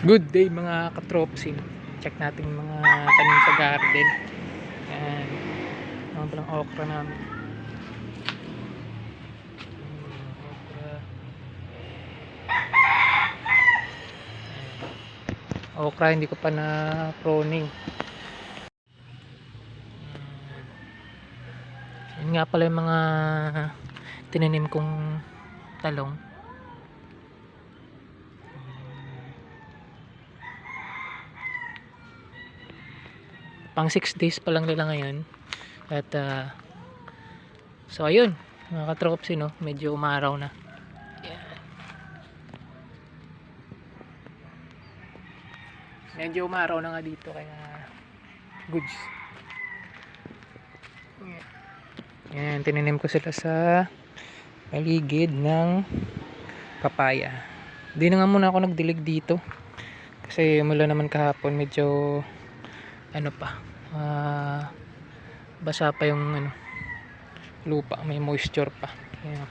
Good day mga katropsin. Check natin yung mga tanim sa garden. Ayan. Mga palang okra namin. Okra. Okra hindi ko pa na pruning. Yun nga pala yung mga tinanim kong talong. Pang 6 days pa lang nila ngayon. At so ayun mga katropsin, no? Medyo umaraw na. Yan. Medyo umaraw na nga dito kaya goods. Yan, tinanim ko sila sa paligid ng papaya. Di na nga muna ako nagdilig dito kasi mula naman kahapon medyo ano pa, basa pa yung lupa, may moisture pa. Ayan.